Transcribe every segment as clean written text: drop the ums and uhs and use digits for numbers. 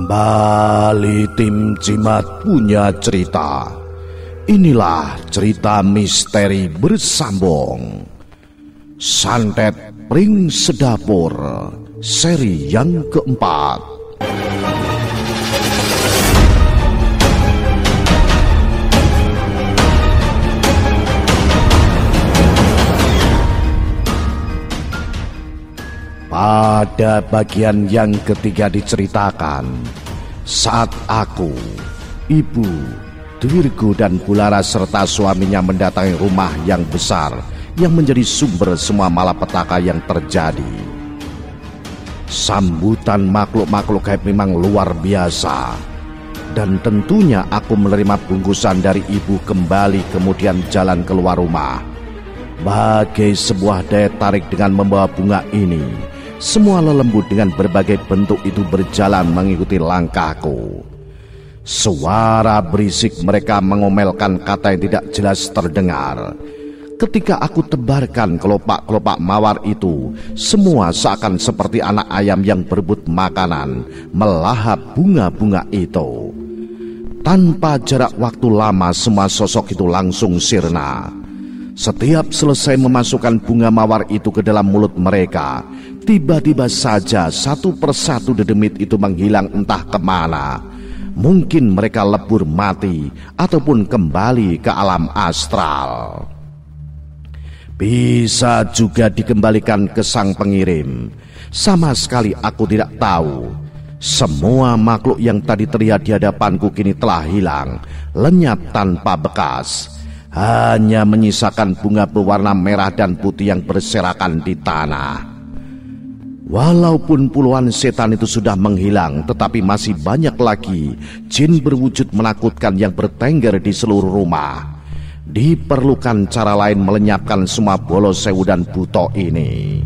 Kembali tim Cimat punya cerita. Inilah cerita misteri bersambung. Santet Pring Sedapur seri yang keempat. Pada bagian yang ketiga diceritakan, saat aku, ibu, Dwirgo dan Bulara serta suaminya mendatangi rumah yang besar yang menjadi sumber semua malapetaka yang terjadi. Sambutan makhluk-makhluk gaib memang luar biasa, dan tentunya aku menerima bungkusan dari ibu kembali kemudian jalan keluar rumah. Bagai sebuah daya tarik dengan membawa bunga ini, semua lelembut dengan berbagai bentuk itu berjalan mengikuti langkahku. Suara berisik mereka mengomelkan kata yang tidak jelas terdengar. Ketika aku tebarkan kelopak-kelopak mawar itu, semua seakan seperti anak ayam yang berebut makanan, melahap bunga-bunga itu. Tanpa jarak waktu lama semua sosok itu langsung sirna. Setiap selesai memasukkan bunga mawar itu ke dalam mulut mereka, tiba-tiba saja satu persatu dedemit itu menghilang entah kemana. Mungkin mereka lebur mati ataupun kembali ke alam astral. Bisa juga dikembalikan ke sang pengirim. Sama sekali aku tidak tahu. Semua makhluk yang tadi terlihat di hadapanku kini telah hilang, lenyap tanpa bekas. Hanya menyisakan bunga berwarna merah dan putih yang berserakan di tanah. Walaupun puluhan setan itu sudah menghilang, tetapi masih banyak lagi jin berwujud menakutkan yang bertengger di seluruh rumah. Diperlukan cara lain melenyapkan semua bolos sewu dan buto ini.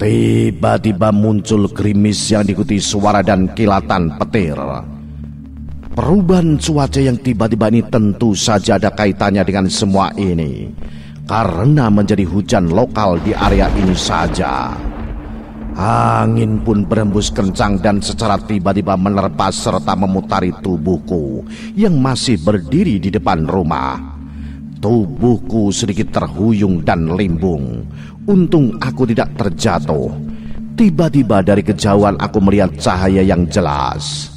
Tiba-tiba muncul gerimis yang diikuti suara dan kilatan petir. Perubahan cuaca yang tiba-tiba ini tentu saja ada kaitannya dengan semua ini, karena menjadi hujan lokal di area ini saja. Angin pun berembus kencang dan secara tiba-tiba menerpa serta memutari tubuhku yang masih berdiri di depan rumah. Tubuhku sedikit terhuyung dan limbung. Untung aku tidak terjatuh. Tiba-tiba dari kejauhan aku melihat cahaya yang jelas.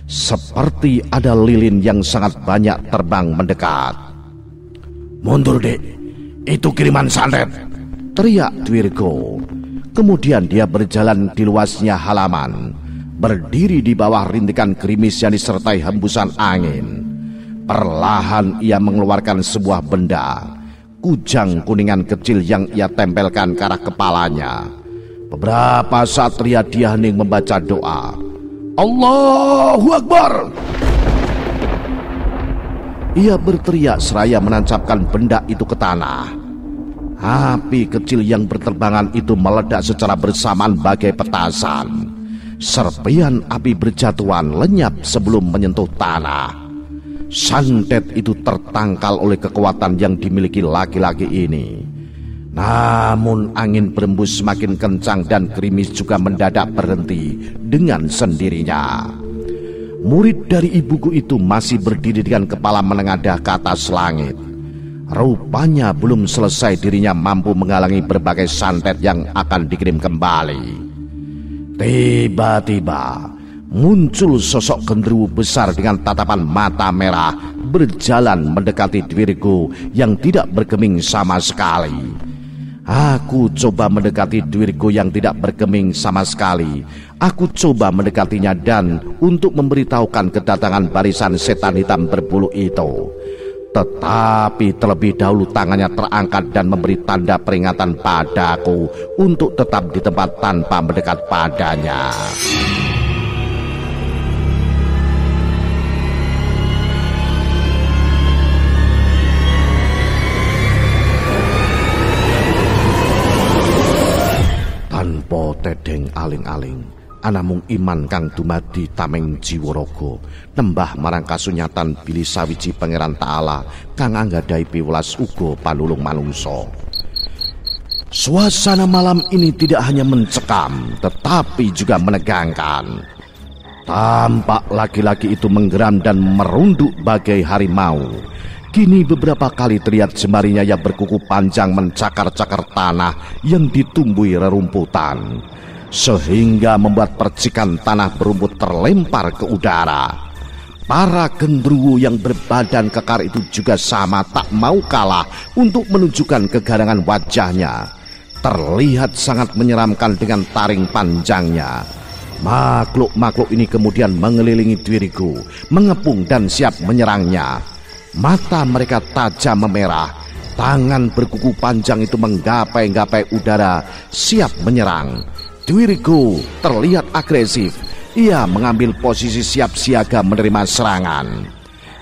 Seperti ada lilin yang sangat banyak terbang mendekat. "Mundur, Dek. Itu kiriman santet," teriak Dwirgo. Kemudian dia berjalan di luasnya halaman, berdiri di bawah rintikan gerimis yang disertai hembusan angin. Perlahan ia mengeluarkan sebuah benda, kujang kuningan kecil yang ia tempelkan ke arah kepalanya. Beberapa saat terlihat dia hening membaca doa. "Allahu Akbar!" Ia berteriak seraya menancapkan benda itu ke tanah. Api kecil yang berterbangan itu meledak secara bersamaan bagai petasan. Serpihan api berjatuhan lenyap sebelum menyentuh tanah. Santet itu tertangkal oleh kekuatan yang dimiliki laki-laki ini. Namun angin berembus semakin kencang dan gerimis juga mendadak berhenti dengan sendirinya. Murid dari ibuku itu masih berdiri dengan kepala menengadah ke atas langit. Rupanya belum selesai dirinya mampu menghalangi berbagai santet yang akan dikirim kembali. Tiba-tiba muncul sosok genderuwo besar dengan tatapan mata merah berjalan mendekati Dwirgo yang tidak bergeming sama sekali. Aku coba mendekati Dwirgo yang tidak bergeming sama sekali. Aku coba mendekatinya dan untuk memberitahukan kedatangan barisan setan hitam berbulu itu. Tetapi terlebih dahulu tangannya terangkat dan memberi tanda peringatan padaku untuk tetap di tempat tanpa mendekat padanya. Tanpa tedeng aling-aling, anamung iman kang dumadi tameng jiwaraga nembah marang kasunyatan bilih sawiji Pangeran Ta'ala kang anggadhahi piwelas uga panulung manungsa. Suasana malam ini tidak hanya mencekam tetapi juga menegangkan. Tampak laki-laki itu menggeram dan merunduk bagai harimau. Kini beberapa kali terlihat jemarinya yang berkuku panjang mencakar-cakar tanah yang ditumbuhi rerumputan, sehingga membuat percikan tanah berumput terlempar ke udara. Para gendruwo yang berbadan kekar itu juga sama tak mau kalah untuk menunjukkan kegarangan wajahnya. Terlihat sangat menyeramkan dengan taring panjangnya. Makhluk-makhluk ini kemudian mengelilingi Dwirigo, mengepung dan siap menyerangnya. Mata mereka tajam memerah, tangan berkuku panjang itu menggapai-gapai udara, siap menyerang. Dwirigo terlihat agresif, ia mengambil posisi siap siaga menerima serangan.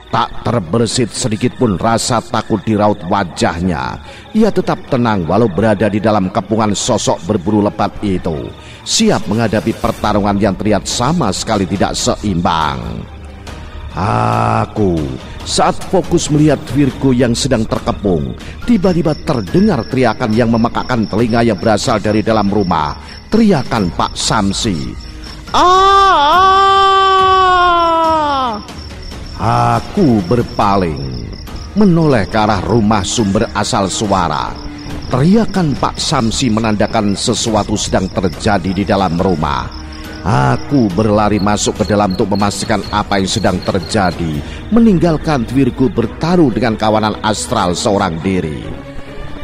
Tak terbersit sedikit pun rasa takut di raut wajahnya. Ia tetap tenang walau berada di dalam kepungan sosok berburu lebat itu, siap menghadapi pertarungan yang terlihat sama sekali tidak seimbang. Aku saat fokus melihat Dwirigo yang sedang terkepung, tiba-tiba terdengar teriakan yang memekakkan telinga yang berasal dari dalam rumah. Teriakan Pak Samsi. Aku berpaling, menoleh ke arah rumah sumber asal suara. Teriakan Pak Samsi menandakan sesuatu sedang terjadi di dalam rumah. Aku berlari masuk ke dalam untuk memastikan apa yang sedang terjadi, meninggalkan Dwirigo bertaruh dengan kawanan astral seorang diri.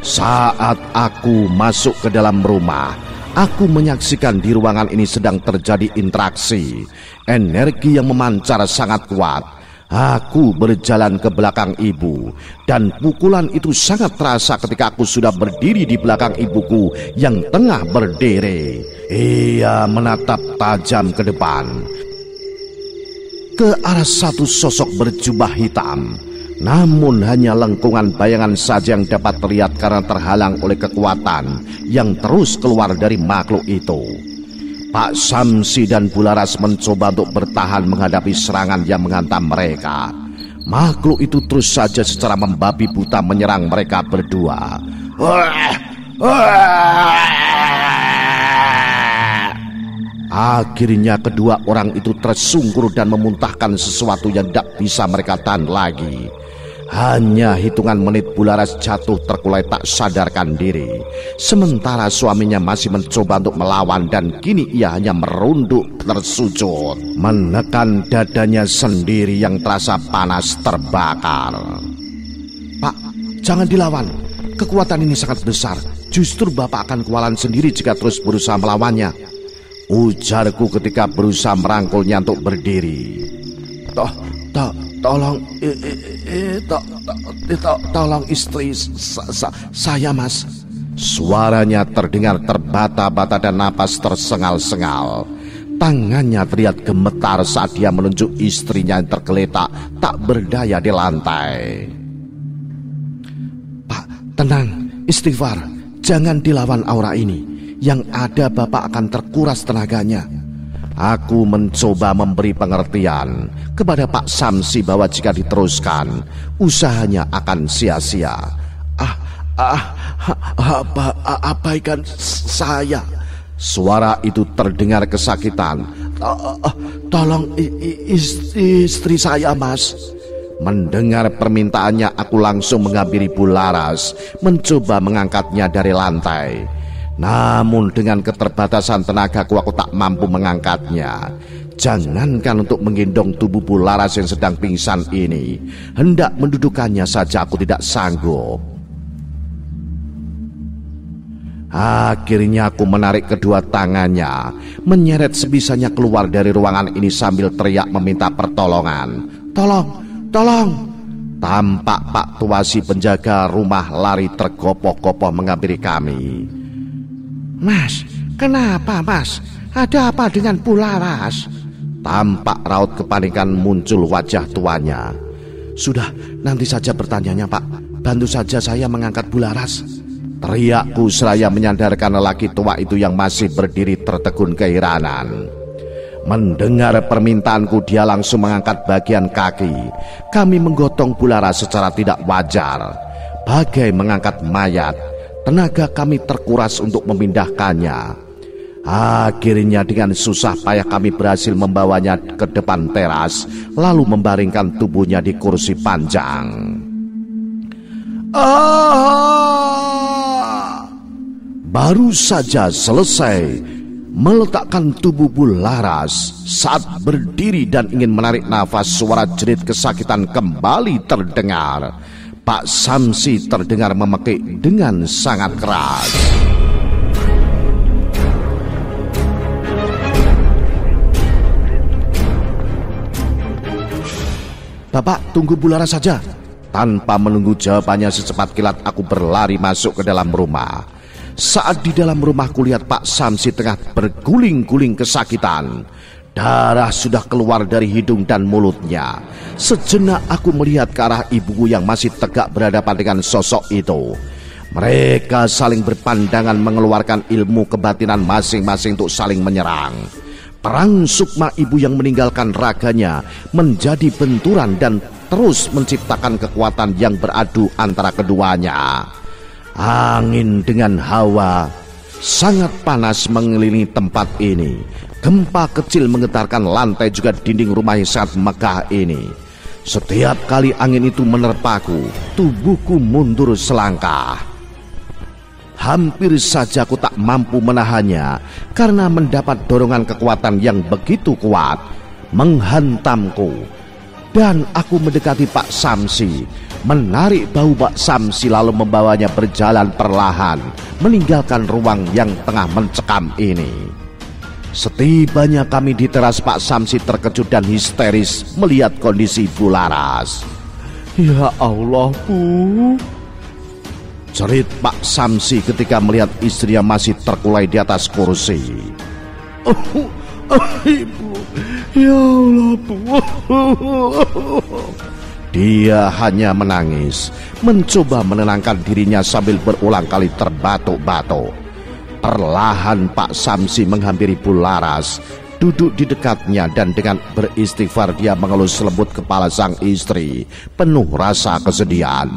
Saat aku masuk ke dalam rumah, aku menyaksikan di ruangan ini sedang terjadi interaksi. Energi yang memancar sangat kuat. Aku berjalan ke belakang ibu, dan pukulan itu sangat terasa ketika aku sudah berdiri di belakang ibuku yang tengah berdiri. Ia menatap tajam ke depan, ke arah satu sosok berjubah hitam. Namun hanya lengkungan bayangan saja yang dapat terlihat karena terhalang oleh kekuatan yang terus keluar dari makhluk itu. Pak Samsi dan Bularas mencoba untuk bertahan menghadapi serangan yang menghantam mereka. Makhluk itu terus saja secara membabi buta menyerang mereka berdua. Akhirnya kedua orang itu tersungkur dan memuntahkan sesuatu yang tidak bisa mereka tahan lagi. Hanya hitungan menit Bularas jatuh terkulai tak sadarkan diri, sementara suaminya masih mencoba untuk melawan dan kini ia hanya merunduk tersujud, menekan dadanya sendiri yang terasa panas terbakar. Pak, jangan dilawan. Kekuatan ini sangat besar. Justru Bapak akan kewalahan sendiri jika terus berusaha melawannya, ujarku ketika berusaha merangkulnya untuk berdiri. Tolong istri saya, Mas. Suaranya terdengar terbata-bata dan napas tersengal-sengal. Tangannya terlihat gemetar saat dia menunjuk istrinya yang tergeletak tak berdaya di lantai. Pak, tenang, istighfar. Jangan dilawan aura ini. Yang ada Bapak akan terkuras tenaganya. Aku mencoba memberi pengertian kepada Pak Samsi bahwa jika diteruskan, usahanya akan sia-sia. Abaikan saya. Suara itu terdengar kesakitan. Tolong istri saya, Mas. Mendengar permintaannya, aku langsung menghampiri Bularas, mencoba mengangkatnya dari lantai. Namun dengan keterbatasan tenagaku, aku tak mampu mengangkatnya. Jangankan untuk menggendong tubuh Bularas yang sedang pingsan ini, hendak mendudukannya saja aku tidak sanggup. Akhirnya aku menarik kedua tangannya, menyeret sebisanya keluar dari ruangan ini sambil teriak meminta pertolongan. Tolong. Tampak Pak Tuasi penjaga rumah lari tergopoh-gopoh menghampiri kami. Mas, kenapa Mas? Ada apa dengan Bularas? Tampak raut kepanikan muncul wajah tuanya. Sudah, nanti saja bertanyanya Pak. Bantu saja saya mengangkat Bularas. Teriakku seraya menyadarkan lelaki tua itu yang masih berdiri tertegun keheranan. Mendengar permintaanku, dia langsung mengangkat bagian kaki. Kami menggotong Bularas secara tidak wajar, bagai mengangkat mayat. Tenaga kami terkuras untuk memindahkannya. Akhirnya dengan susah payah kami berhasil membawanya ke depan teras, lalu membaringkan tubuhnya di kursi panjang. Baru saja selesai meletakkan tubuh Bularas, saat berdiri dan ingin menarik nafas, suara jerit kesakitan kembali terdengar. Pak Samsi terdengar memekik dengan sangat keras. "Bapak, tunggu Bularas saja." Tanpa menunggu jawabannya, secepat kilat aku berlari masuk ke dalam rumah. Saat di dalam rumah, kulihat Pak Samsi tengah berguling-guling kesakitan. Darah sudah keluar dari hidung dan mulutnya. Sejenak aku melihat ke arah ibuku yang masih tegak berhadapan dengan sosok itu. Mereka saling berpandangan, mengeluarkan ilmu kebatinan masing-masing untuk saling menyerang. Perang sukma ibu yang meninggalkan raganya menjadi benturan dan terus menciptakan kekuatan yang beradu antara keduanya. Angin dengan hawa sangat panas mengelilingi tempat ini. Gempa kecil menggetarkan lantai juga dinding rumah yang sangat megah ini. Setiap kali angin itu menerpaku, tubuhku mundur selangkah. Hampir saja aku tak mampu menahannya karena mendapat dorongan kekuatan yang begitu kuat menghantamku. Dan aku mendekati Pak Samsi, menarik bahu Pak Samsi lalu membawanya berjalan perlahan meninggalkan ruang yang tengah mencekam ini. Setibanya kami di teras, Pak Samsi terkejut dan histeris melihat kondisi Bularas. "Ya Allah, Bu," jerit Pak Samsi ketika melihat istrinya masih terkulai di atas kursi. "Ibu, ya Allah, Bu." Dia hanya menangis, mencoba menenangkan dirinya sambil berulang kali terbatuk-batuk. Perlahan Pak Samsi menghampiri Bularas, duduk di dekatnya, dan dengan beristighfar dia mengelus lembut kepala sang istri penuh rasa kesedihan.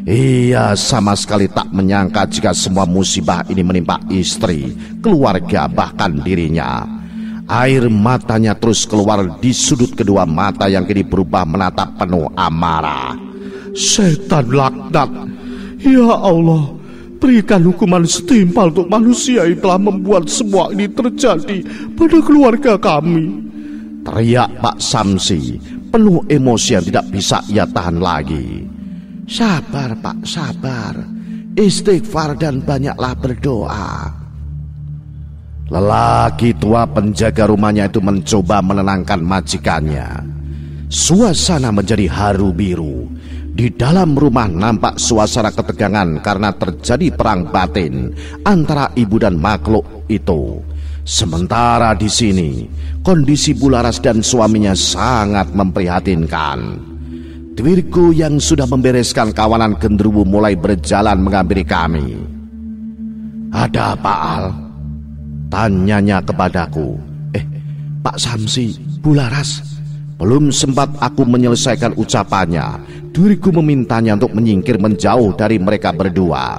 Ia sama sekali tak menyangka jika semua musibah ini menimpa istri, keluarga, bahkan dirinya. Air matanya terus keluar di sudut kedua mata yang kini berubah menatap penuh amarah. "Setan laknat, ya Allah, berikan hukuman setimpal untuk manusia yang telah membuat semua ini terjadi pada keluarga kami," teriak Pak Samsi penuh emosi yang tidak bisa ia tahan lagi. "Sabar Pak, sabar. Istighfar dan banyaklah berdoa." Lelaki tua penjaga rumahnya itu mencoba menenangkan majikannya. Suasana menjadi haru biru. Di dalam rumah nampak suasana ketegangan karena terjadi perang batin antara ibu dan makhluk itu. Sementara di sini, kondisi Bularas dan suaminya sangat memprihatinkan. Twirku yang sudah membereskan kawanan genderuwo mulai berjalan menghampiri kami. "Ada apa, Al?" tanyanya kepadaku. Pak Samsi, Bularas." Belum sempat aku menyelesaikan ucapannya, Twirku memintanya untuk menyingkir menjauh dari mereka berdua.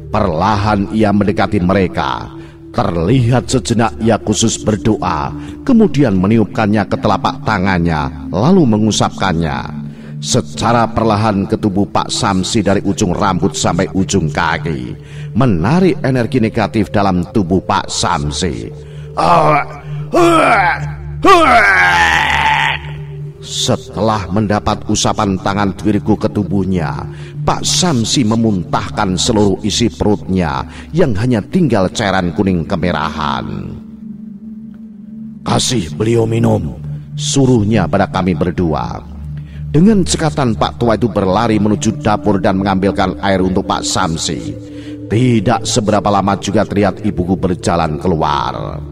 Perlahan ia mendekati mereka. Terlihat sejenak ia khusus berdoa, kemudian meniupkannya ke telapak tangannya, lalu mengusapkannya. Secara perlahan ke tubuh Pak Samsi dari ujung rambut sampai ujung kaki, menarik energi negatif dalam tubuh Pak Samsi. Setelah mendapat usapan tangan Twirku ke tubuhnya, Pak Samsi memuntahkan seluruh isi perutnya yang hanya tinggal cairan kuning kemerahan. "Kasih beliau minum," suruhnya pada kami berdua. Dengan cekatan Pak tua itu berlari menuju dapur dan mengambilkan air untuk Pak Samsi. Tidak seberapa lama juga terlihat ibuku berjalan keluar.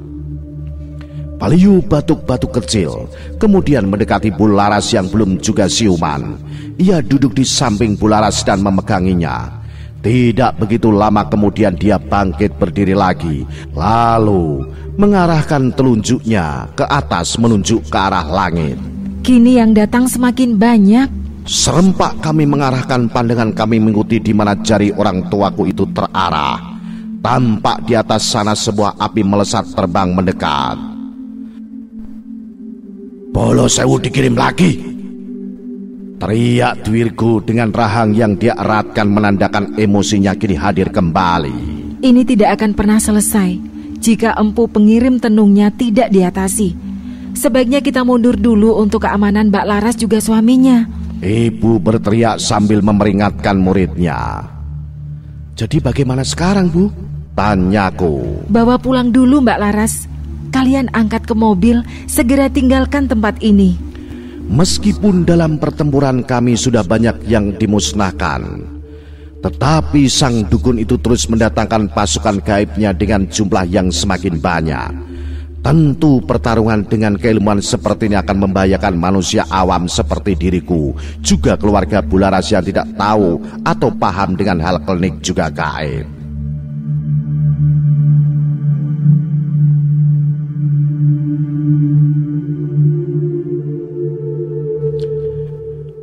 Beliau batuk-batuk kecil, kemudian mendekati Bularas yang belum juga siuman. Ia duduk di samping Bularas dan memeganginya. Tidak begitu lama kemudian dia bangkit berdiri lagi, lalu mengarahkan telunjuknya ke atas menunjuk ke arah langit. Kini yang datang semakin banyak. Serempak kami mengarahkan pandangan kami mengikuti di mana jari orang tuaku itu terarah. Tampak di atas sana sebuah api melesat terbang mendekat. "Bolo Sewu dikirim lagi!" teriak Dwirgo dengan rahang yang dia eratkan menandakan emosinya kini hadir kembali. Ini tidak akan pernah selesai jika empu pengirim tenungnya tidak diatasi. Sebaiknya kita mundur dulu untuk keamanan Mbak Laras juga suaminya. Ibu berteriak sambil memperingatkan muridnya. "Jadi bagaimana sekarang, Bu?" tanyaku. "Bawa pulang dulu Mbak Laras. Kalian angkat ke mobil, segera tinggalkan tempat ini." Meskipun dalam pertempuran kami sudah banyak yang dimusnahkan, tetapi sang dukun itu terus mendatangkan pasukan gaibnya dengan jumlah yang semakin banyak. Tentu pertarungan dengan keilmuan seperti ini akan membahayakan manusia awam seperti diriku, juga keluarga Bularas yang tidak tahu atau paham dengan hal klinik juga gaib.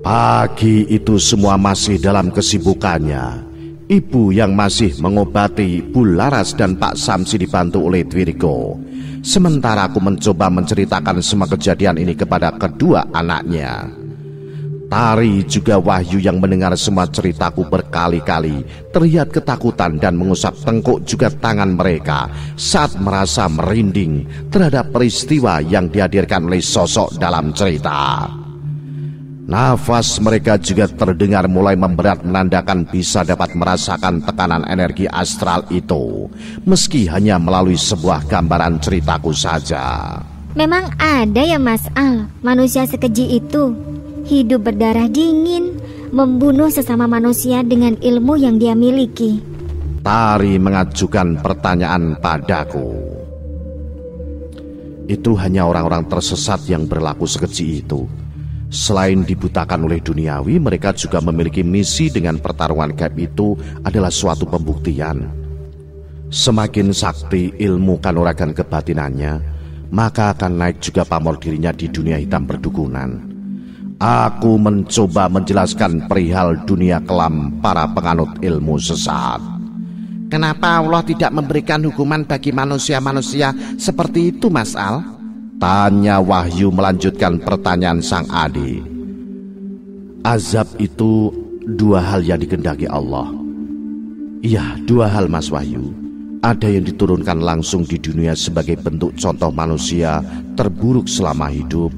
Pagi itu semua masih dalam kesibukannya. Ibu yang masih mengobati Bularas dan Pak Samsi dibantu oleh Dwirgo. Sementara aku mencoba menceritakan semua kejadian ini kepada kedua anaknya. Tari juga Wahyu yang mendengar semua ceritaku berkali-kali terlihat ketakutan dan mengusap tengkuk juga tangan mereka saat merasa merinding terhadap peristiwa yang dihadirkan oleh sosok dalam cerita. Nafas mereka juga terdengar mulai memberat menandakan bisa dapat merasakan tekanan energi astral itu, meski hanya melalui sebuah gambaran ceritaku saja. Memang ada ya Mas Al, manusia sekeji itu, hidup berdarah dingin, membunuh sesama manusia dengan ilmu yang dia miliki. Tari mengajukan pertanyaan padaku. Itu hanya orang-orang tersesat yang berlaku sekeji itu. Selain dibutakan oleh duniawi, mereka juga memiliki misi dengan pertarungan gaib itu adalah suatu pembuktian. Semakin sakti ilmu kanuragan kebatinannya, maka akan naik juga pamor dirinya di dunia hitam perdukunan. Aku mencoba menjelaskan perihal dunia kelam para penganut ilmu sesat. Kenapa Allah tidak memberikan hukuman bagi manusia-manusia seperti itu, Mas Al? Tanya Wahyu melanjutkan pertanyaan sang adik. Azab itu dua hal yang dikehendaki Allah. Iya, dua hal Mas Wahyu. Ada yang diturunkan langsung di dunia sebagai bentuk contoh manusia terburuk selama hidup.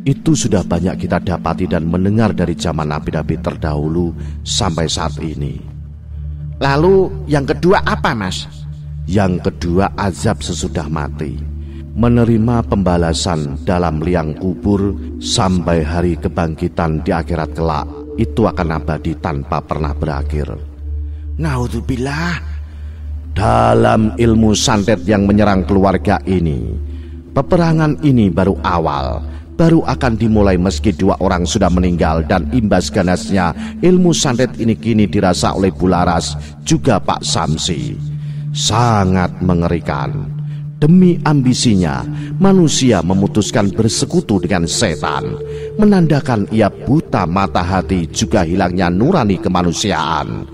Itu sudah banyak kita dapati dan mendengar dari zaman nabi-nabi terdahulu sampai saat ini. Lalu yang kedua apa, Mas? Yang kedua azab sesudah mati. Menerima pembalasan dalam liang kubur sampai hari kebangkitan di akhirat kelak. Itu akan abadi tanpa pernah berakhir. Naudzubillah. Dalam ilmu santet yang menyerang keluarga ini, peperangan ini baru awal. Baru akan dimulai meski dua orang sudah meninggal, dan imbas ganasnya ilmu santet ini kini dirasa oleh Bularas juga Pak Samsi. Sangat mengerikan. Demi ambisinya, manusia memutuskan bersekutu dengan setan, menandakan ia buta mata hati juga hilangnya nurani kemanusiaan.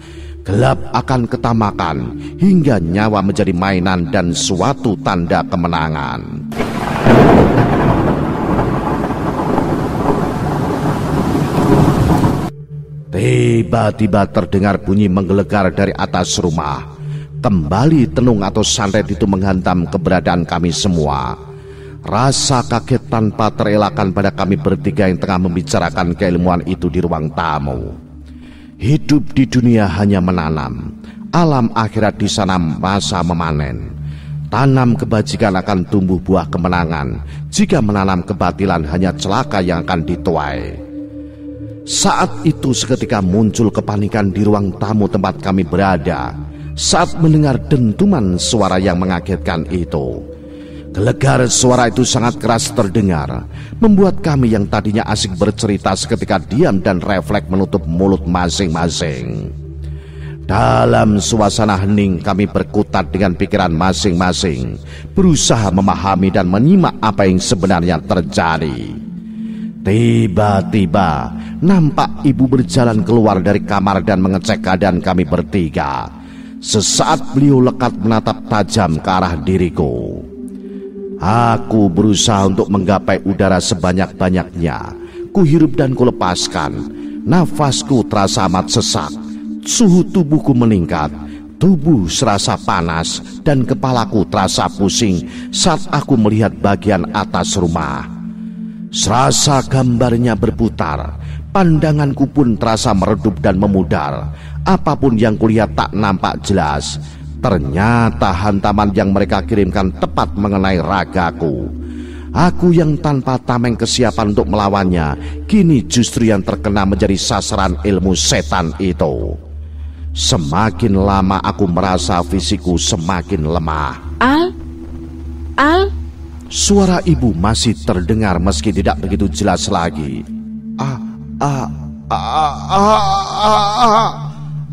Gelap akan ketamakan, hingga nyawa menjadi mainan dan suatu tanda kemenangan. Tiba-tiba terdengar bunyi menggelegar dari atas rumah. Kembali tenung atau santet itu menghantam keberadaan kami semua. Rasa kaget tanpa terelakkan pada kami bertiga yang tengah membicarakan keilmuan itu di ruang tamu. Hidup di dunia hanya menanam, alam akhirat di sana masa memanen. Tanam kebajikan akan tumbuh buah kemenangan, jika menanam kebatilan hanya celaka yang akan dituai. Saat itu seketika muncul kepanikan di ruang tamu tempat kami berada. Saat mendengar dentuman suara yang mengagetkan itu, gelegar suara itu sangat keras terdengar, membuat kami yang tadinya asik bercerita seketika diam dan refleks menutup mulut masing-masing. Dalam suasana hening kami berkutat dengan pikiran masing-masing, berusaha memahami dan menyimak apa yang sebenarnya terjadi. Tiba-tiba nampak ibu berjalan keluar dari kamar dan mengecek keadaan kami bertiga. Sesaat beliau lekat menatap tajam ke arah diriku. Aku berusaha untuk menggapai udara sebanyak-banyaknya. Kuhirup dan kulepaskan. Nafasku terasa amat sesak. Suhu tubuhku meningkat. Tubuh serasa panas dan kepalaku terasa pusing saat aku melihat bagian atas rumah. Serasa gambarnya berputar. Pandanganku pun terasa meredup dan memudar. Apapun yang kulihat tak nampak jelas. Ternyata hantaman yang mereka kirimkan tepat mengenai ragaku. Aku yang tanpa tameng kesiapan untuk melawannya, kini justru yang terkena menjadi sasaran ilmu setan itu. Semakin lama aku merasa fisikku semakin lemah. Al? Suara ibu masih terdengar meski tidak begitu jelas lagi.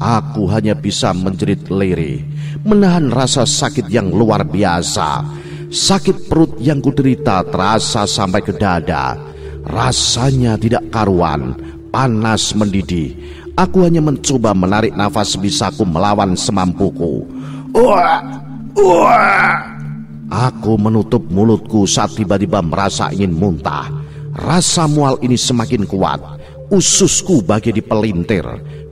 Aku hanya bisa menjerit lirih, menahan rasa sakit yang luar biasa. Sakit perut yang kuderita terasa sampai ke dada. Rasanya tidak karuan, panas mendidih. Aku hanya mencoba menarik nafas sebisaku melawan semampuku. Aku menutup mulutku saat tiba-tiba merasa ingin muntah. Rasa mual ini semakin kuat. Ususku bagai dipelintir.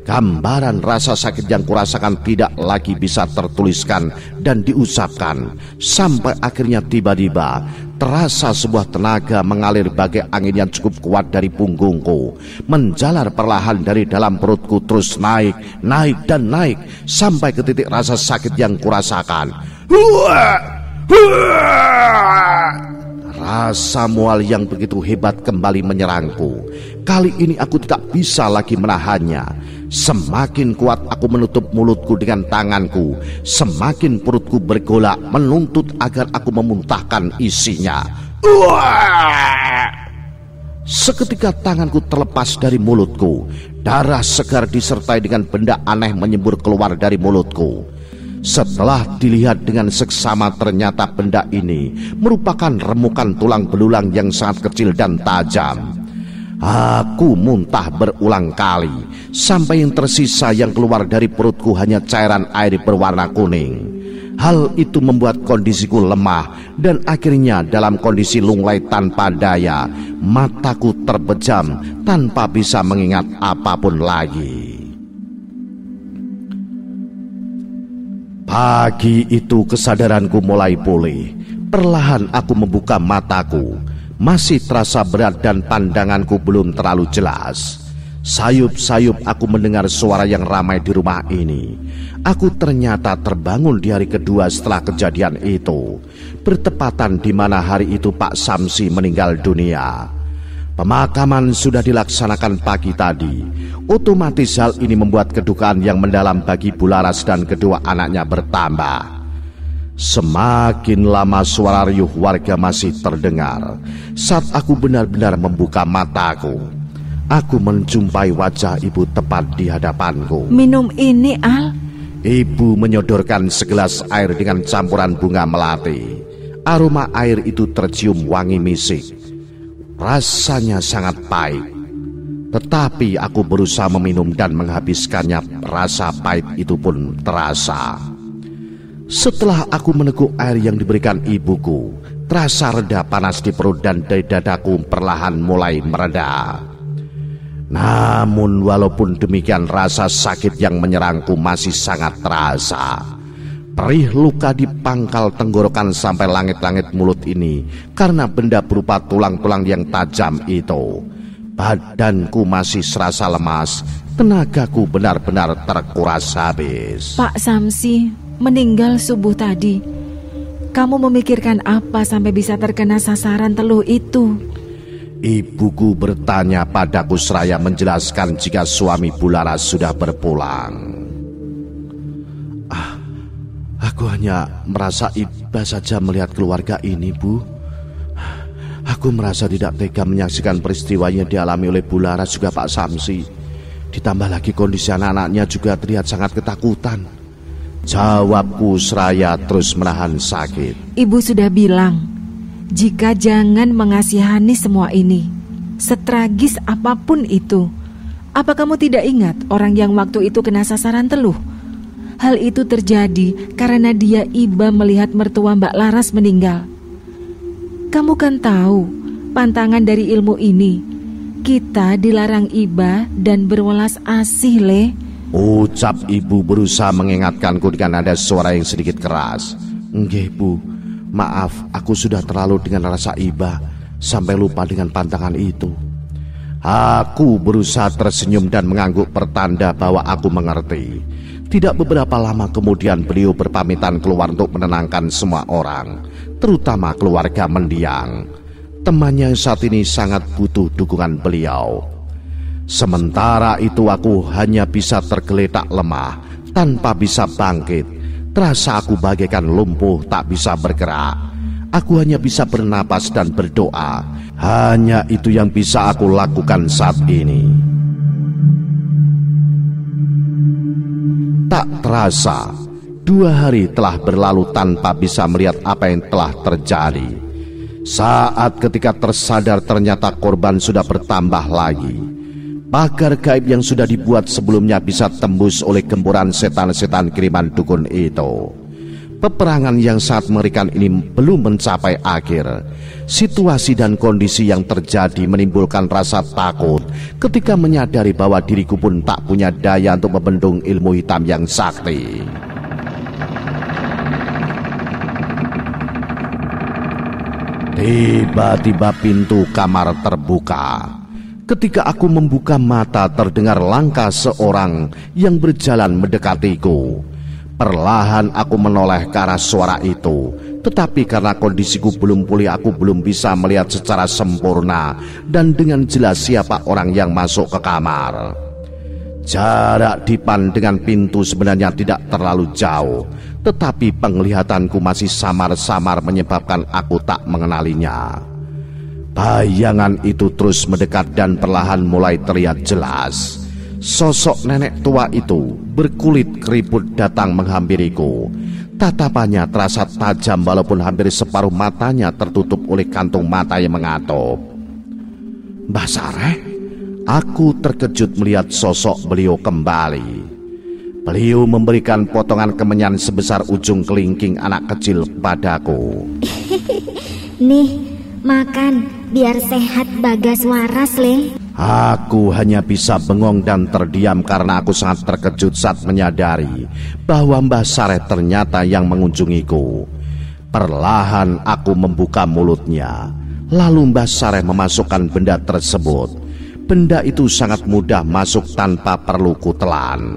Gambaran rasa sakit yang kurasakan tidak lagi bisa tertuliskan dan diucapkan. Sampai akhirnya tiba-tiba terasa sebuah tenaga mengalir bagai angin yang cukup kuat dari punggungku, menjalar perlahan dari dalam perutku, terus naik dan naik sampai ke titik rasa sakit yang kurasakan. Rasa mual yang begitu hebat kembali menyerangku. Kali ini aku tidak bisa lagi menahannya. Semakin kuat aku menutup mulutku dengan tanganku, semakin perutku bergolak menuntut agar aku memuntahkan isinya. Seketika tanganku terlepas dari mulutku. Darah segar disertai dengan benda aneh menyembur keluar dari mulutku. Setelah dilihat dengan seksama, ternyata benda ini merupakan remukan tulang belulang yang sangat kecil dan tajam. Aku muntah berulang kali, sampai yang tersisa yang keluar dari perutku hanya cairan air berwarna kuning. Hal itu membuat kondisiku lemah, dan akhirnya dalam kondisi lunglai tanpa daya, mataku terbejam tanpa bisa mengingat apapun lagi. Pagi itu kesadaranku mulai pulih. Perlahan aku membuka mataku. Masih terasa berat dan pandanganku belum terlalu jelas. Sayup-sayup aku mendengar suara yang ramai di rumah ini. Aku ternyata terbangun di hari kedua setelah kejadian itu, bertepatan di mana hari itu Pak Samsi meninggal dunia. Pemakaman sudah dilaksanakan pagi tadi. Otomatis hal ini membuat kedukaan yang mendalam bagi Bularas dan kedua anaknya bertambah. Semakin lama suara riuh warga masih terdengar. Saat aku benar-benar membuka mataku, aku menjumpai wajah ibu tepat di hadapanku. Minum ini, Al. Ibu menyodorkan segelas air dengan campuran bunga melati. Aroma air itu tercium wangi misik. Rasanya sangat pahit. Tetapi aku berusaha meminum dan menghabiskannya. Rasa pahit itu pun terasa. Setelah aku meneguk air yang diberikan ibuku, terasa reda panas di perut dan dari dadaku perlahan mulai mereda. Namun walaupun demikian, rasa sakit yang menyerangku masih sangat terasa. Perih luka di pangkal tenggorokan sampai langit-langit mulut ini karena benda berupa tulang-tulang yang tajam itu. Badanku masih serasa lemas, tenagaku benar-benar terkuras habis. Pak Samsi meninggal subuh tadi. Kamu memikirkan apa sampai bisa terkena sasaran teluh itu? Ibuku bertanya padaku seraya menjelaskan jika suami Bularas sudah berpulang. Aku hanya merasa iba saja melihat keluarga ini, Bu. Aku merasa tidak tega menyaksikan peristiwa yang dialami oleh Bularas juga Pak Samsi. Ditambah lagi kondisi anak-anaknya juga terlihat sangat ketakutan. Jawabku seraya terus menahan sakit. Ibu sudah bilang, jika jangan mengasihani semua ini, setragis apapun itu. Apa kamu tidak ingat orang yang waktu itu kena sasaran teluh? Hal itu terjadi karena dia iba melihat mertua Mbak Laras meninggal. Kamu kan tahu pantangan dari ilmu ini. Kita dilarang iba dan berwelas asih, Le. Ucap ibu berusaha mengingatkanku dengan nada suara yang sedikit keras. Nggih, Bu. Maaf, aku sudah terlalu dengan rasa iba sampai lupa dengan pantangan itu. Aku berusaha tersenyum dan mengangguk pertanda bahwa aku mengerti. Tidak beberapa lama kemudian beliau berpamitan keluar untuk menenangkan semua orang, terutama keluarga mendiang. Temannya saat ini sangat butuh dukungan beliau. Sementara itu aku hanya bisa tergeletak lemah, tanpa bisa bangkit. Terasa aku bagaikan lumpuh, tak bisa bergerak. Aku hanya bisa bernapas dan berdoa. Hanya itu yang bisa aku lakukan saat ini. Tak terasa, 2 hari telah berlalu tanpa bisa melihat apa yang telah terjadi. Saat ketika tersadar ternyata korban sudah bertambah lagi. Pagar gaib yang sudah dibuat sebelumnya bisa tembus oleh gempuran setan-setan kiriman dukun itu. Peperangan yang sangat mengerikan ini belum mencapai akhir. Situasi dan kondisi yang terjadi menimbulkan rasa takut ketika menyadari bahwa diriku pun tak punya daya untuk membendung ilmu hitam yang sakti. Tiba-tiba pintu kamar terbuka. Ketika aku membuka mata, terdengar langkah seorang yang berjalan mendekatiku. Perlahan aku menoleh ke arah suara itu, tetapi karena kondisiku belum pulih, aku belum bisa melihat secara sempurna dan dengan jelas siapa orang yang masuk ke kamar. Jarak dipan dengan pintu sebenarnya tidak terlalu jauh, tetapi penglihatanku masih samar-samar menyebabkan aku tak mengenalinya. Bayangan itu terus mendekat dan perlahan mulai terlihat jelas. Sosok nenek tua itu berkulit keriput datang menghampiriku. Tatapannya terasa tajam walaupun hampir separuh matanya tertutup oleh kantung mata yang mengatup. Mbah Sareh, aku terkejut melihat sosok beliau kembali. Beliau memberikan potongan kemenyan sebesar ujung kelingking anak kecil padaku. Nih, makan biar sehat Bagas waras, Le. Aku hanya bisa bengong dan terdiam karena aku sangat terkejut saat menyadari bahwa Mbah Sareh ternyata yang mengunjungiku. Perlahan aku membuka mulutnya. Lalu Mbah Sareh memasukkan benda tersebut. Benda itu sangat mudah masuk tanpa perlu kutelan.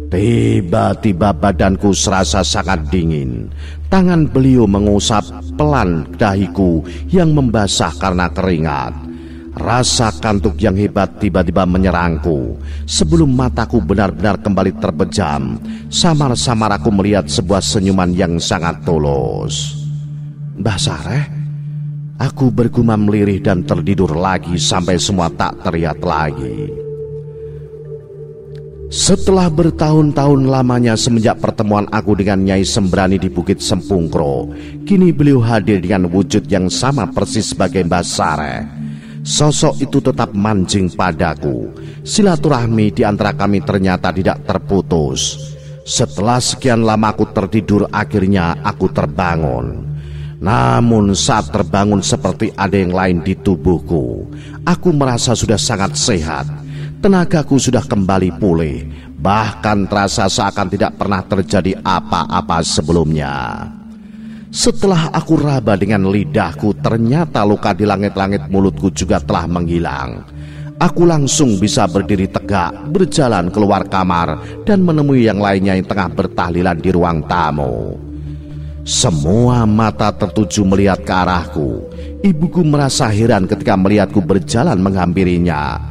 Tiba-tiba badanku serasa sangat dingin. Tangan beliau mengusap pelan dahiku yang membasah karena keringat. Rasa kantuk yang hebat tiba-tiba menyerangku. Sebelum mataku benar-benar kembali terpejam, samar-samar aku melihat sebuah senyuman yang sangat tulus. Mbah Sareh, aku bergumam lirih dan tertidur lagi sampai semua tak terlihat lagi. Setelah bertahun-tahun lamanya semenjak pertemuan aku dengan Nyai Sembrani di Bukit Sempungkro, kini beliau hadir dengan wujud yang sama persis sebagai Mbah Sareh. Sosok itu tetap mancing padaku. Silaturahmi di antara kami ternyata tidak terputus. Setelah sekian lama aku tertidur, akhirnya aku terbangun. Namun saat terbangun seperti ada yang lain di tubuhku. Aku merasa sudah sangat sehat. Tenagaku sudah kembali pulih. Bahkan terasa seakan tidak pernah terjadi apa-apa sebelumnya. Setelah aku raba dengan lidahku, ternyata luka di langit-langit mulutku juga telah menghilang. Aku langsung bisa berdiri tegak, berjalan keluar kamar, dan menemui yang lainnya yang tengah bertahlilan di ruang tamu. Semua mata tertuju melihat ke arahku. Ibuku merasa heran ketika melihatku berjalan menghampirinya.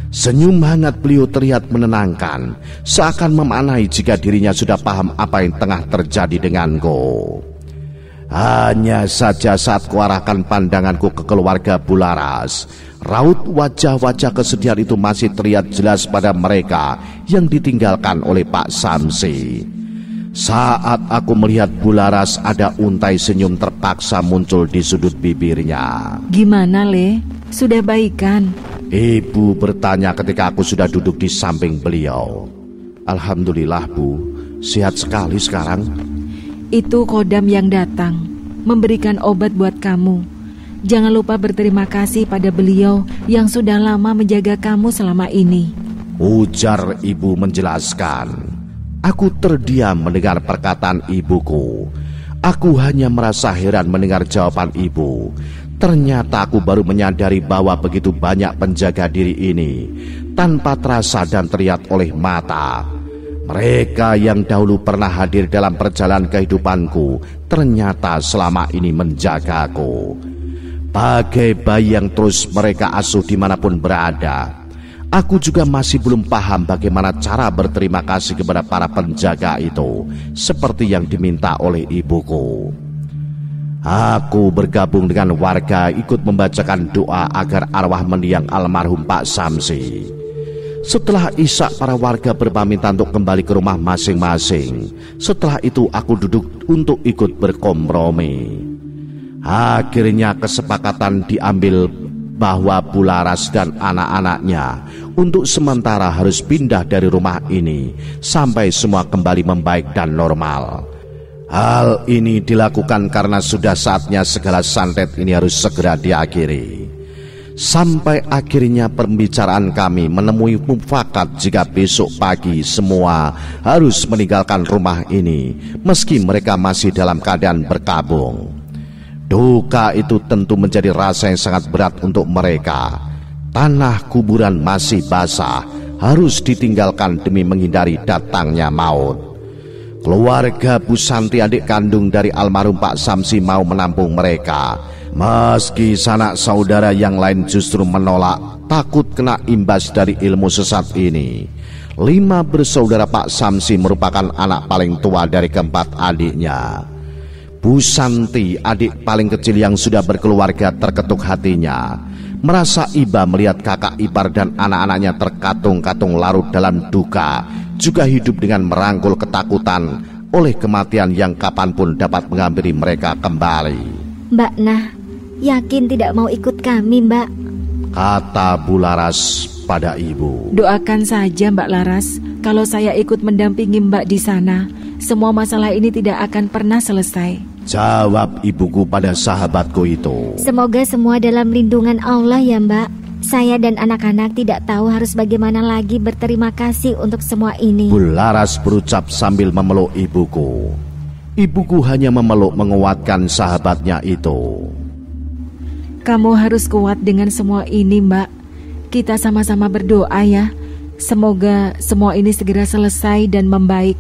Senyum hangat beliau terlihat menenangkan, seakan memaknai jika dirinya sudah paham apa yang tengah terjadi denganku. Hanya saja saat kuarahkan pandanganku ke keluarga Bularas, Raut wajah-wajah kesedihan itu masih terlihat jelas pada mereka yang ditinggalkan oleh Pak Samsi. Saat aku melihat Bularas, ada untai senyum terpaksa muncul di sudut bibirnya. Gimana, Le? Sudah baikan? Ibu bertanya ketika aku sudah duduk di samping beliau. Alhamdulillah, Bu. Sehat sekali sekarang. Itu Kodam yang datang memberikan obat buat kamu. Jangan lupa berterima kasih pada beliau yang sudah lama menjaga kamu selama ini, ujar ibu menjelaskan. Aku terdiam mendengar perkataan ibuku. Aku hanya merasa heran mendengar jawaban ibu. Ternyata aku baru menyadari bahwa begitu banyak penjaga diri ini tanpa terasa dan terlihat oleh mata. Mereka yang dahulu pernah hadir dalam perjalanan kehidupanku ternyata selama ini menjagaku. Bagai bayi yang terus mereka asuh dimanapun berada. Aku juga masih belum paham bagaimana cara berterima kasih kepada para penjaga itu, seperti yang diminta oleh ibuku. Aku bergabung dengan warga ikut membacakan doa agar arwah mendiang almarhum Pak Samsi. Setelah isya, para warga berpamitan untuk kembali ke rumah masing-masing. Setelah itu aku duduk untuk ikut berkompromi. Akhirnya kesepakatan diambil bahwa Bularas dan anak-anaknya untuk sementara harus pindah dari rumah ini sampai semua kembali membaik dan normal. Hal ini dilakukan karena sudah saatnya segala santet ini harus segera diakhiri. Sampai akhirnya pembicaraan kami menemui mufakat jika besok pagi semua harus meninggalkan rumah ini meski mereka masih dalam keadaan berkabung. Duka itu tentu menjadi rasa yang sangat berat untuk mereka. Tanah kuburan masih basah, harus ditinggalkan demi menghindari datangnya maut. Keluarga Bu Santi, adik kandung dari almarhum Pak Samsi, mau menampung mereka. Meski sanak saudara yang lain justru menolak, takut kena imbas dari ilmu sesat ini. 5 bersaudara Pak Samsi merupakan anak paling tua dari keempat adiknya. Bu Santi, adik paling kecil yang sudah berkeluarga, terketuk hatinya. Merasa iba melihat kakak ipar dan anak-anaknya terkatung-katung larut dalam duka, juga hidup dengan merangkul ketakutan oleh kematian yang kapanpun dapat menghampiri mereka kembali. Mbak Nah, yakin tidak mau ikut kami, Mbak? Kata Bularas pada ibu. Doakan saja Mbak Laras, kalau saya ikut mendampingi Mbak di sana, semua masalah ini tidak akan pernah selesai. Jawab ibuku pada sahabatku itu. Semoga semua dalam lindungan Allah ya, Mbak. Saya dan anak-anak tidak tahu harus bagaimana lagi berterima kasih untuk semua ini. Bularas berucap sambil memeluk ibuku. Ibuku hanya memeluk menguatkan sahabatnya itu. Kamu harus kuat dengan semua ini, Mbak. Kita sama-sama berdoa ya. Semoga semua ini segera selesai dan membaik.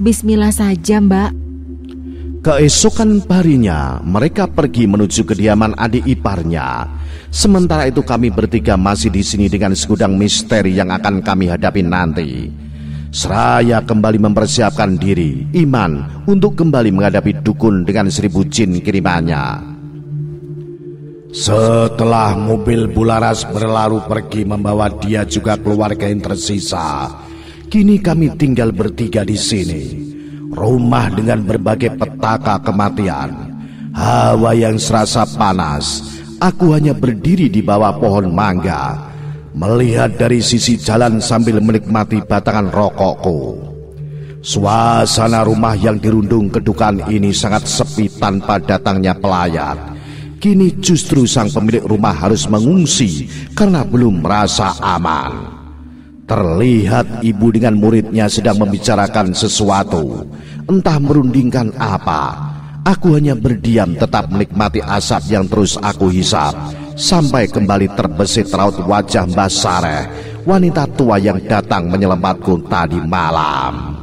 Bismillah saja, Mbak. Keesokan harinya mereka pergi menuju kediaman adik iparnya. Sementara itu kami bertiga masih di sini dengan segudang misteri yang akan kami hadapi nanti. Seraya kembali mempersiapkan diri, Iman, untuk kembali menghadapi dukun dengan 1000 jin kirimannya. Setelah mobil Bularas berlalu pergi membawa dia juga keluarga yang tersisa, kini kami tinggal bertiga di sini. Rumah dengan berbagai petaka kematian, hawa yang serasa panas. Aku hanya berdiri di bawah pohon mangga, melihat dari sisi jalan sambil menikmati batangan rokokku. Suasana rumah yang dirundung kedukaan ini sangat sepi tanpa datangnya pelayat. Kini justru sang pemilik rumah harus mengungsi karena belum merasa aman. Terlihat ibu dengan muridnya sedang membicarakan sesuatu, entah merundingkan apa. Aku hanya berdiam tetap menikmati asap yang terus aku hisap, sampai kembali terbesit raut wajah Mbah Sareh, wanita tua yang datang menyelamatku tadi malam.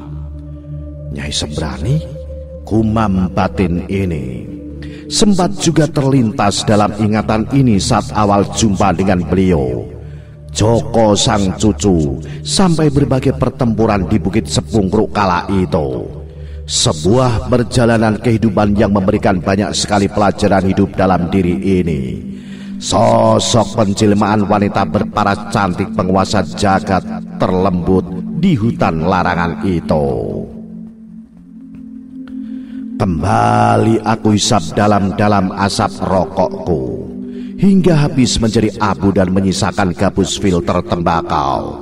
Nyai Sembrani, gumam batin ini sempat juga terlintas dalam ingatan ini saat awal jumpa dengan beliau. Joko sang cucu, sampai berbagai pertempuran di Bukit Sepungkruk kala itu. Sebuah perjalanan kehidupan yang memberikan banyak sekali pelajaran hidup dalam diri ini. Sosok penjelmaan wanita berparas cantik penguasa jagat terlembut di hutan larangan itu. Kembali aku hisap dalam-dalam asap rokokku hingga habis menjadi abu dan menyisakan gabus filter tembakau.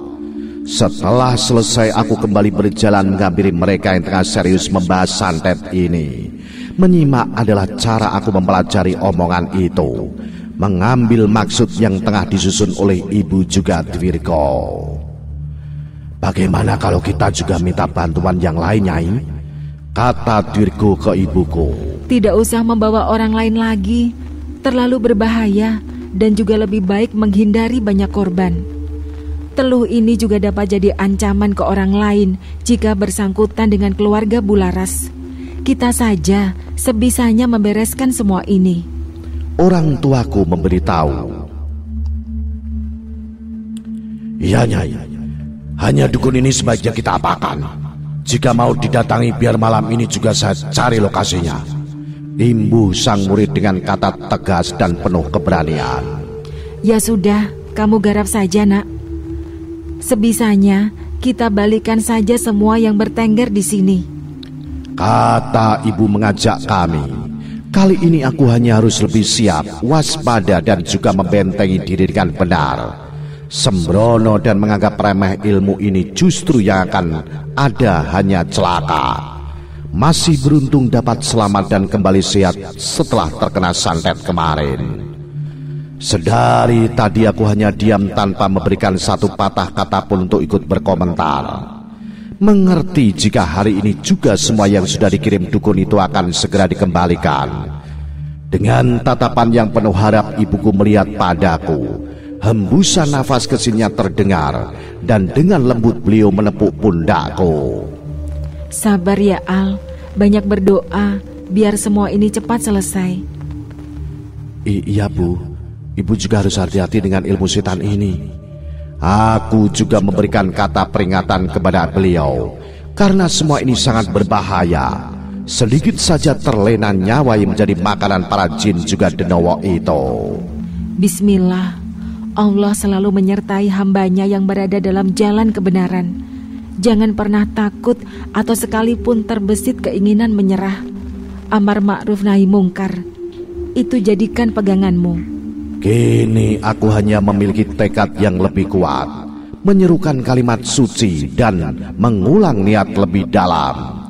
Setelah selesai aku kembali berjalan menghampiri mereka yang tengah serius membahas santet ini. Menyimak adalah cara aku mempelajari omongan itu, mengambil maksud yang tengah disusun oleh ibu juga Dwirgo. Bagaimana kalau kita juga minta bantuan yang lain, Nyai? Kata Dwirgo ke ibuku. Tidak usah membawa orang lain lagi, terlalu berbahaya dan juga lebih baik menghindari banyak korban. Teluh ini juga dapat jadi ancaman ke orang lain jika bersangkutan dengan keluarga Bularas. Kita saja sebisanya membereskan semua ini. Orang tuaku memberitahu. Iya, Nyai. Hanya dukun ini sebaiknya kita apakan. Jika mau didatangi biar malam ini juga saya cari lokasinya. Imbuh sang murid dengan kata tegas dan penuh keberanian. Ya sudah, kamu garap saja, Nak. Sebisanya kita balikan saja semua yang bertengger di sini. Kata ibu mengajak kami. Kali ini aku hanya harus lebih siap, waspada dan juga membentengi diri dengan benar. Sembrono dan menganggap remeh ilmu ini justru yang akan ada hanya celaka. Masih beruntung dapat selamat dan kembali sehat setelah terkena santet kemarin. Sedari tadi aku hanya diam tanpa memberikan satu patah kata pun untuk ikut berkomentar. Mengerti jika hari ini juga semua yang sudah dikirim dukun itu akan segera dikembalikan. Dengan tatapan yang penuh harap ibuku melihat padaku. Hembusan nafas kesinnya terdengar dan dengan lembut beliau menepuk pundakku. Sabar ya Al, banyak berdoa biar semua ini cepat selesai. Iya Bu, ibu juga harus hati-hati dengan ilmu setan ini. Aku juga memberikan kata peringatan kepada beliau karena semua ini sangat berbahaya. Sedikit saja terlena nyawa yang menjadi makanan para jin juga denowo itu. Bismillah, Allah selalu menyertai hambanya yang berada dalam jalan kebenaran. Jangan pernah takut atau sekalipun terbesit keinginan menyerah. Amar ma'ruf nahi mungkar, itu jadikan peganganmu. Kini aku hanya memiliki tekad yang lebih kuat, menyerukan kalimat suci dan mengulang niat lebih dalam,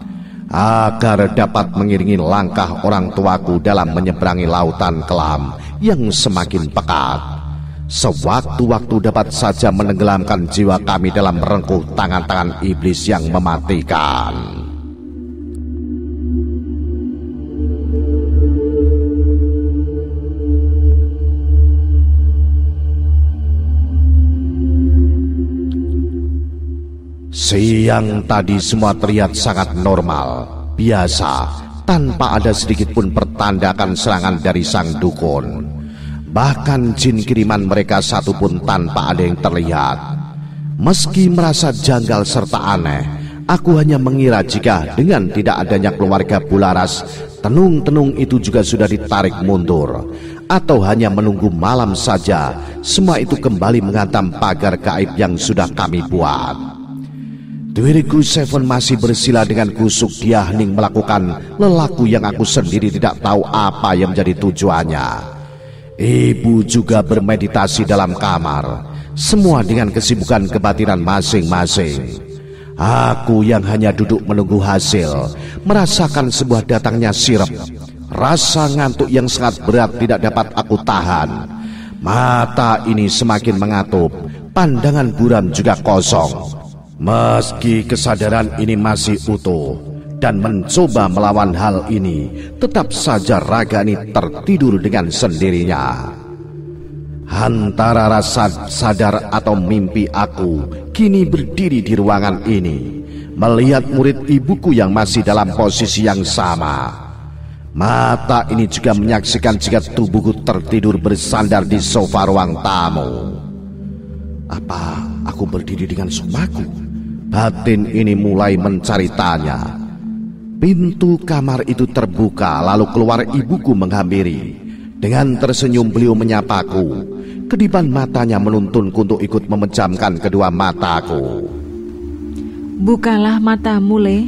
agar dapat mengiringi langkah orang tuaku dalam menyeberangi lautan kelam yang semakin pekat. Sewaktu-waktu dapat saja menenggelamkan jiwa kami dalam merengkuh tangan-tangan iblis yang mematikan. Siang tadi semua terlihat sangat normal, biasa, tanpa ada sedikit pun pertandakan serangan dari sang dukun. Bahkan jin kiriman mereka satu pun tanpa ada yang terlihat. Meski merasa janggal serta aneh, aku hanya mengira jika dengan tidak adanya keluarga Bularas, tenung-tenung itu juga sudah ditarik mundur, atau hanya menunggu malam saja, semua itu kembali menghantam pagar gaib yang sudah kami buat. Dwirgo Seven masih bersila dengan kusuk dia hening melakukan lelaku yang aku sendiri tidak tahu apa yang menjadi tujuannya. Ibu juga bermeditasi dalam kamar, semua dengan kesibukan kebatinan masing-masing. Aku yang hanya duduk menunggu hasil, merasakan sebuah datangnya sirep. Rasa ngantuk yang sangat berat tidak dapat aku tahan. Mata ini semakin mengatup, pandangan buram juga kosong. Meski kesadaran ini masih utuh dan mencoba melawan hal ini, tetap saja raga ini tertidur dengan sendirinya. Antara rasa sadar atau mimpi aku kini berdiri di ruangan ini, melihat murid ibuku yang masih dalam posisi yang sama. Mata ini juga menyaksikan jika tubuhku tertidur bersandar di sofa ruang tamu. Apa aku berdiri dengan sumaku? Batin ini mulai mencari tanya. Pintu kamar itu terbuka, lalu keluar ibuku menghampiri. Dengan tersenyum beliau menyapaku. Kedipan matanya menuntunku untuk ikut memejamkan kedua mataku. Bukalah matamu, Le.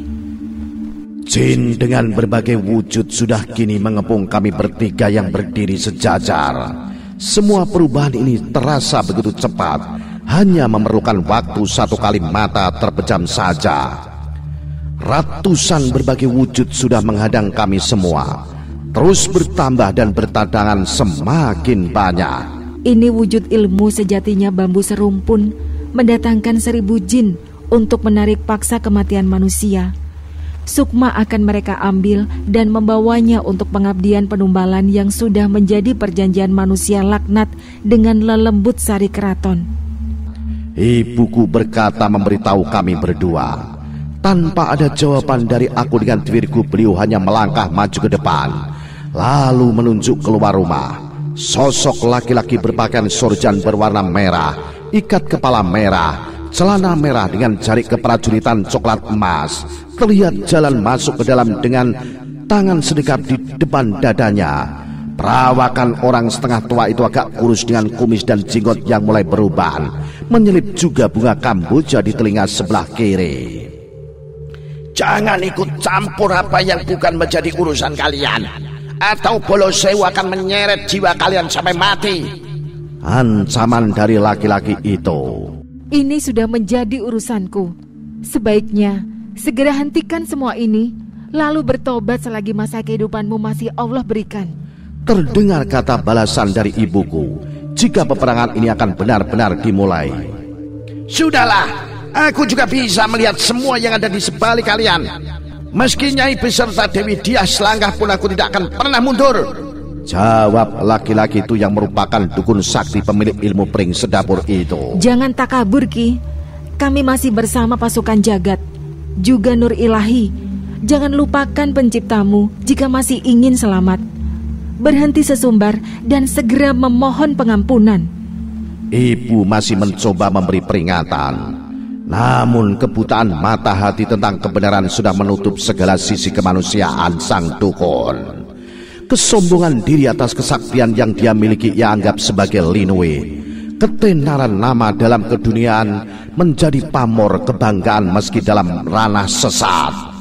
Jin dengan berbagai wujud sudah kini mengepung kami bertiga yang berdiri sejajar. Semua perubahan ini terasa begitu cepat, hanya memerlukan waktu 1 kali mata terpejam saja. Ratusan berbagai wujud sudah menghadang kami semua, terus bertambah dan bertadangan semakin banyak. Ini wujud ilmu sejatinya bambu serumpun, mendatangkan 1000 jin untuk menarik paksa kematian manusia. Sukma akan mereka ambil dan membawanya untuk pengabdian penumbalan yang sudah menjadi perjanjian manusia laknat dengan lelembut sari keraton. Ibuku berkata memberitahu kami berdua. Tanpa ada jawaban dari aku dengan diriku, beliau hanya melangkah maju ke depan, lalu menunjuk keluar rumah. Sosok laki-laki berpakaian sorjan berwarna merah, ikat kepala merah, celana merah dengan jari keprajuritan coklat emas, terlihat jalan masuk ke dalam dengan tangan sedekap di depan dadanya. Perawakan orang setengah tua itu agak kurus dengan kumis dan jenggot yang mulai berubah. Menyelip juga bunga kamboja di telinga sebelah kiri. Jangan ikut campur apa yang bukan menjadi urusan kalian, atau Bolo Sewu akan menyeret jiwa kalian sampai mati. Ancaman dari laki-laki itu. Ini sudah menjadi urusanku. Sebaiknya segera hentikan semua ini, lalu bertobat selagi masa kehidupanmu masih Allah berikan. Terdengar kata balasan dari ibuku, jika peperangan ini akan benar-benar dimulai. Sudahlah, aku juga bisa melihat semua yang ada di sebalik kalian. Meski Nyai beserta Dewi Diah selangkah pun aku tidak akan pernah mundur. Jawab laki-laki itu yang merupakan dukun sakti pemilik ilmu pring sedapur itu. Jangan takabur, Ki. Kami masih bersama pasukan jagat, juga Nur Ilahi. Jangan lupakan penciptamu jika masih ingin selamat. Berhenti sesumbar dan segera memohon pengampunan. Ibu masih mencoba memberi peringatan, namun kebutaan mata hati tentang kebenaran sudah menutup segala sisi kemanusiaan sang dukun. Kesombongan diri atas kesaktian yang dia miliki ia anggap sebagai linwe. Ketenaran nama dalam keduniaan menjadi pamor kebanggaan meski dalam ranah sesat.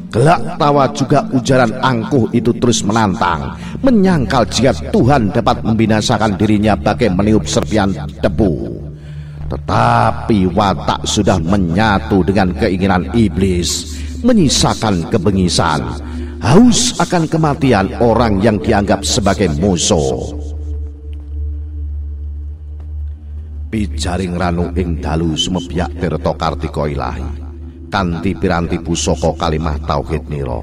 Gelak tawa juga ujaran angkuh itu terus menantang, menyangkal jika Tuhan dapat membinasakan dirinya bagai meniup serpian debu. Tetapi watak sudah menyatu dengan keinginan iblis, menyisakan kebengisan, haus akan kematian orang yang dianggap sebagai musuh. Pijaring ranu ing dalu sumebyak tirta kartika ilahi, kanthi piranti pusaka kalimah tauhid nira.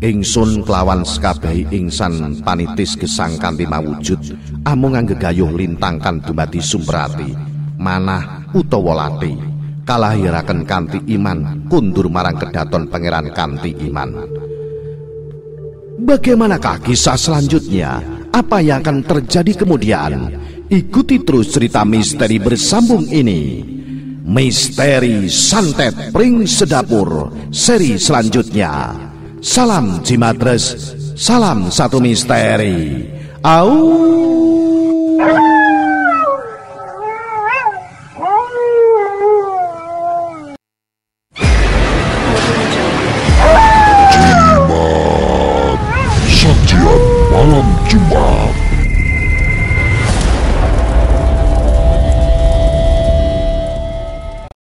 Ingsun kelawan sekabehi ingsan panitis gesang kanthi mawujud amung anggegayuh lintangkan dumadi sumberati manah utawa lati, kalahiraken kanthi iman kundur marang kedaton pangeran kanthi iman. Bagaimanakah kisah selanjutnya? Apa yang akan terjadi kemudian? Ikuti terus cerita misteri bersambung ini. Misteri Santet Pring Sedapur seri selanjutnya. Salam Jimatres, salam satu misteri. Au. Sajian malam Jumat